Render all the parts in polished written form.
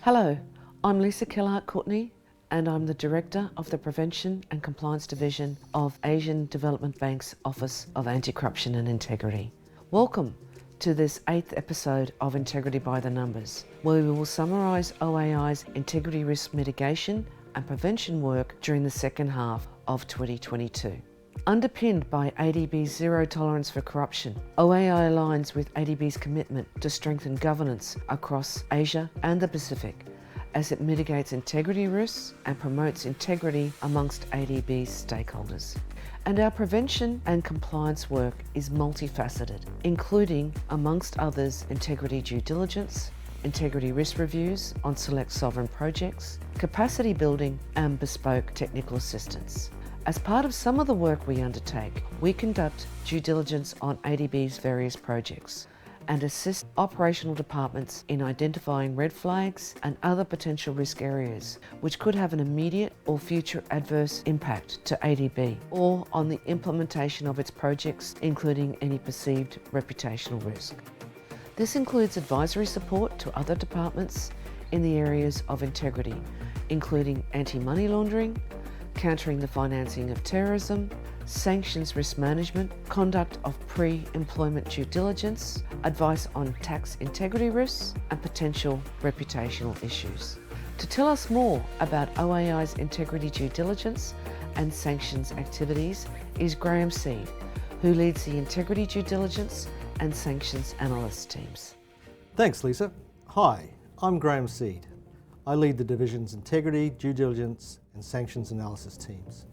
Hello, I'm Lisa Kellhart-Courtney and I'm the Director of the Prevention and Compliance Division of Asian Development Bank's Office of Anti-Corruption and Integrity. Welcome to this 8th episode of Integrity by the Numbers, where we will summarise OAI's integrity risk mitigation and prevention work during the second half of 2022. Underpinned by ADB's zero tolerance for corruption, OAI aligns with ADB's commitment to strengthen governance across Asia and the Pacific as it mitigates integrity risks and promotes integrity amongst ADB's stakeholders. And our prevention and compliance work is multifaceted, including, amongst others, integrity due diligence, integrity risk reviews on select sovereign projects, capacity building and bespoke technical assistance. As part of some of the work we undertake, we conduct due diligence on ADB's various projects and assist operational departments in identifying red flags and other potential risk areas which could have an immediate or future adverse impact to ADB or on the implementation of its projects, including any perceived reputational risk. This includes advisory support to other departments in the areas of integrity, including anti-money laundering, countering the financing of terrorism, sanctions risk management, conduct of pre-employment due diligence, advice on tax integrity risks, and potential reputational issues. To tell us more about OAI's integrity due diligence and sanctions activities is Graham Seed, who leads the integrity due diligence and sanctions analyst teams. Thanks, Lisa. Hi, I'm Graham Seed. I lead the division's integrity, due diligence and sanctions analysis teams.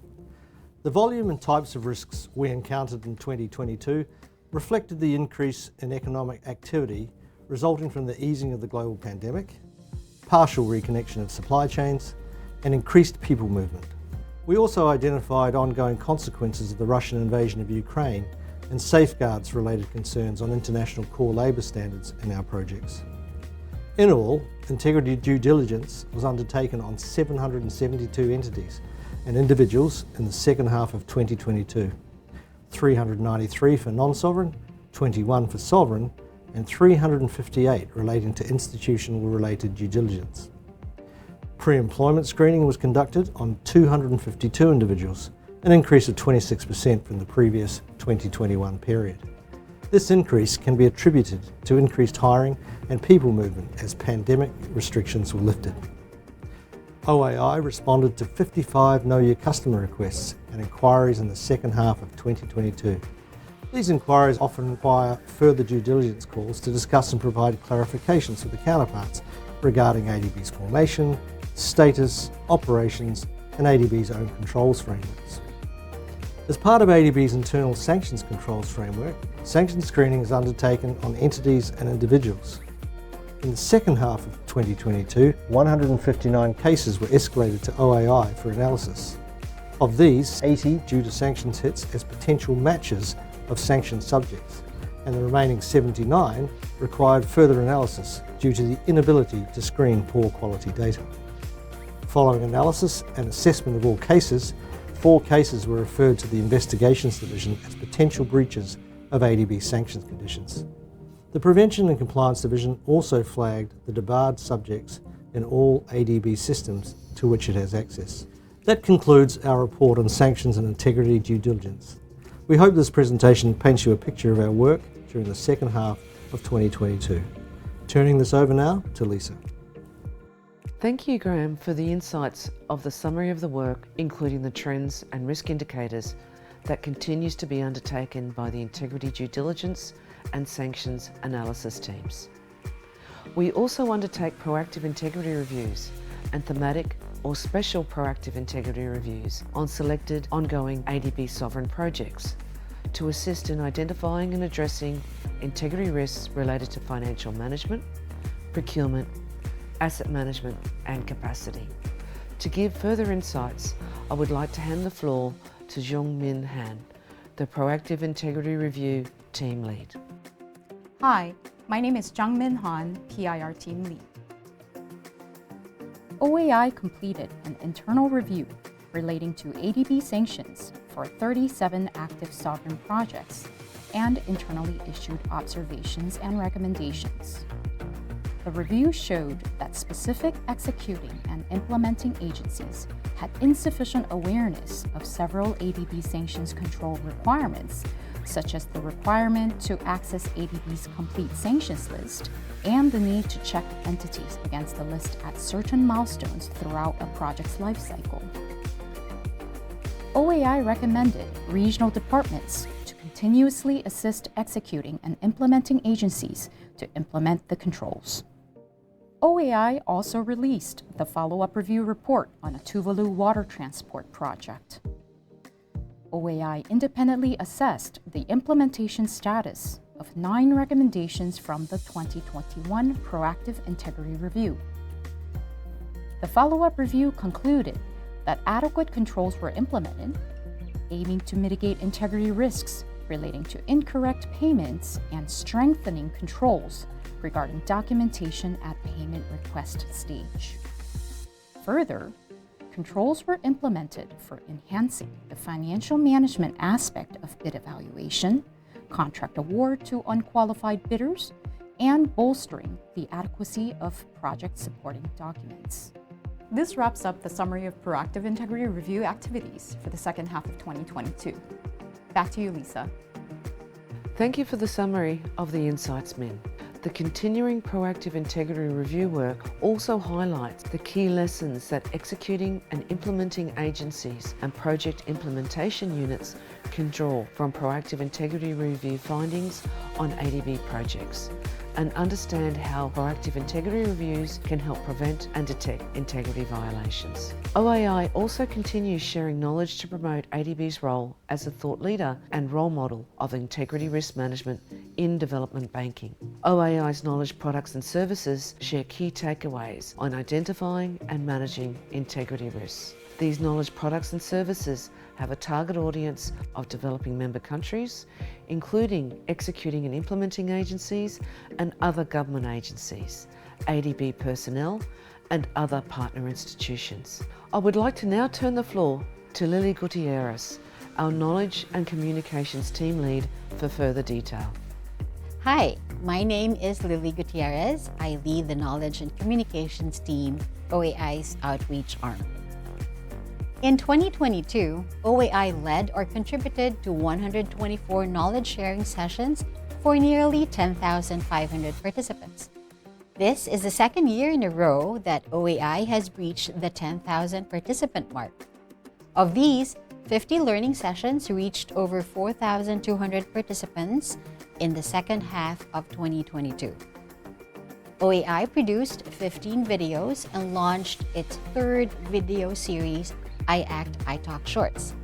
The volume and types of risks we encountered in 2022 reflected the increase in economic activity resulting from the easing of the global pandemic, partial reconnection of supply chains, and increased people movement. We also identified ongoing consequences of the Russian invasion of Ukraine and safeguards related concerns on international core labour standards in our projects. In all, integrity due diligence was undertaken on 772 entities and individuals in the second half of 2022, 393 for non-sovereign, 21 for sovereign, and 358 relating to institutional related due diligence. Pre-employment screening was conducted on 252 individuals, an increase of 26% from the previous 2021 period. This increase can be attributed to increased hiring and people movement as pandemic restrictions were lifted. OAI responded to 55 Know Your Customer requests and inquiries in the second half of 2022. These inquiries often require further due diligence calls to discuss and provide clarifications with the counterparts regarding ADB's formation, status, operations, and ADB's own controls frameworks. As part of ADB's internal sanctions controls framework, sanctions screening is undertaken on entities and individuals. In the second half of 2022, 159 cases were escalated to OAI for analysis. Of these, 80 due to sanctions hits as potential matches of sanctioned subjects, and the remaining 79 required further analysis due to the inability to screen poor quality data. Following analysis and assessment of all cases, 4 cases were referred to the Investigations Division as potential breaches of ADB sanctions conditions. The Prevention and Compliance Division also flagged the debarred subjects in all ADB systems to which it has access. That concludes our report on sanctions and integrity due diligence. We hope this presentation paints you a picture of our work during the second half of 2022. Turning this over now to Lisa. Thank you, Graham, for the insights of the summary of the work, including the trends and risk indicators that continues to be undertaken by the integrity due diligence and sanctions analysis teams. We also undertake proactive integrity reviews and thematic or special proactive integrity reviews on selected ongoing ADB sovereign projects to assist in identifying and addressing integrity risks related to financial management, procurement, asset management and capacity. To give further insights, I would like to hand the floor to Jung-Min Han, the Proactive Integrity Review Team Lead. Hi, my name is Jung-Min Han, PIR Team Lead. OAI completed an internal review relating to ADB sanctions for 37 active sovereign projects and internally issued observations and recommendations. The review showed that specific executing and implementing agencies had insufficient awareness of several ADB sanctions control requirements, such as the requirement to access ADB's complete sanctions list and the need to check entities against the list at certain milestones throughout a project's lifecycle. OAI recommended regional departments to continuously assist executing and implementing agencies to implement the controls. OAI also released the follow-up review report on a Tuvalu water transport project. OAI independently assessed the implementation status of 9 recommendations from the 2021 Proactive Integrity Review. The follow-up review concluded that adequate controls were implemented, aiming to mitigate integrity risks relating to incorrect payments and strengthening controls regarding documentation at payment request stage. Further, controls were implemented for enhancing the financial management aspect of bid evaluation, contract award to unqualified bidders, and bolstering the adequacy of project supporting documents. This wraps up the summary of Proactive Integrity Review activities for the second half of 2022. Back to you, Lisa. Thank you for the summary of the insights, Min. The continuing Proactive Integrity Review work also highlights the key lessons that executing and implementing agencies and project implementation units can draw from Proactive Integrity Review findings on ADB projects, and understand how proactive integrity reviews can help prevent and detect integrity violations. OAI also continues sharing knowledge to promote ADB's role as a thought leader and role model of integrity risk management in development banking. OAI's knowledge products and services share key takeaways on identifying and managing integrity risks. These knowledge products and services have a target audience of developing member countries, including executing and implementing agencies and other government agencies, ADB personnel, and other partner institutions. I would like to now turn the floor to Lily Gutierrez, our Knowledge and Communications Team Lead, for further detail. Hi, my name is Lily Gutierrez. I lead the Knowledge and Communications Team, OAI's outreach arm. In 2022, OAI led or contributed to 124 knowledge sharing sessions for nearly 10,500 participants. This is the second year in a row that OAI has breached the 10,000 participant mark. Of these, 50 learning sessions reached over 4,200 participants in the second half of 2022. OAI produced 15 videos and launched its third video series, I Act, I Talk Shorts.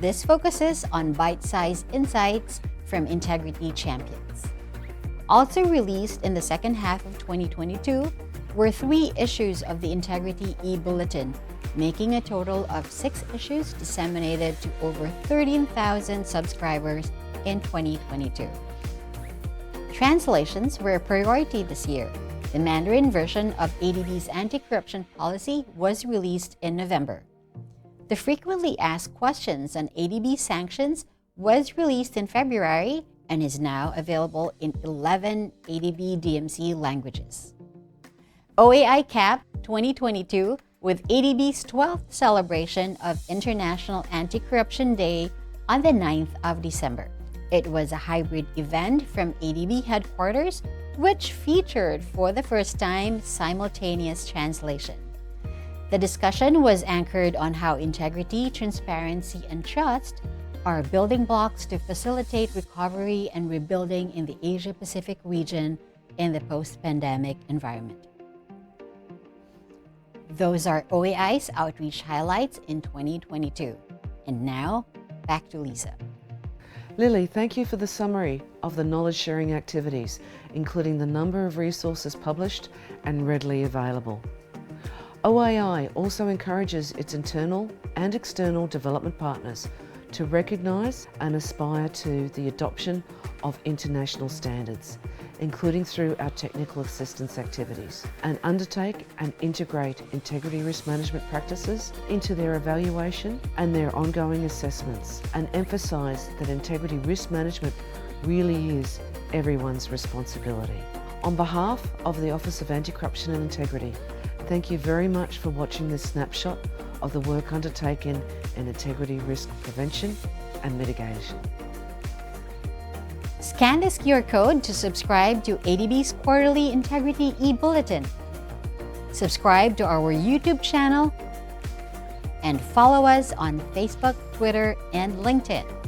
This focuses on bite-sized insights from integrity champions. Also released in the second half of 2022 were 3 issues of the Integrity e-Bulletin, making a total of 6 issues disseminated to over 13,000 subscribers in 2022. Translations were a priority this year. The Mandarin version of ADB's anti-corruption policy was released in November. The frequently asked questions on ADB sanctions was released in February and is now available in 11 ADB DMC languages. OAI capped 2022 with ADB's 12th celebration of International Anti-Corruption Day on the 9th of December. It was a hybrid event from ADB headquarters, which featured for the first time simultaneous translation. The discussion was anchored on how integrity, transparency, and trust are building blocks to facilitate recovery and rebuilding in the Asia-Pacific region in the post-pandemic environment. Those are OAI's outreach highlights in 2022. And now, back to Lisa. Lily, thank you for the summary of the knowledge sharing activities, including the number of resources published and readily available. OAI also encourages its internal and external development partners to recognise and aspire to the adoption of international standards, including through our technical assistance activities, and undertake and integrate integrity risk management practices into their evaluation and their ongoing assessments, and emphasise that integrity risk management really is everyone's responsibility. On behalf of the Office of Anti-Corruption and Integrity, thank you very much for watching this snapshot of the work undertaken in integrity risk prevention and mitigation. Scan this QR code to subscribe to ADB's quarterly Integrity e-bulletin. Subscribe to our YouTube channel and follow us on Facebook, Twitter, and LinkedIn.